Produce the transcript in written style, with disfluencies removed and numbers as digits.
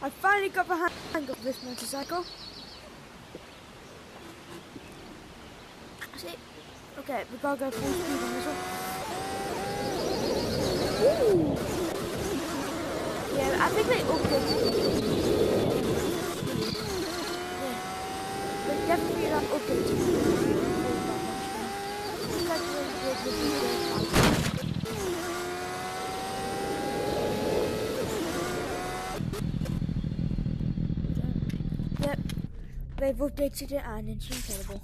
I finally got the hang of this motorcycle. See? Okay, we gotta go full speed on this one. Ooh. Yeah, I think they updated it. Yeah. They definitely have updated it. Yep, they've updated it and it's incredible.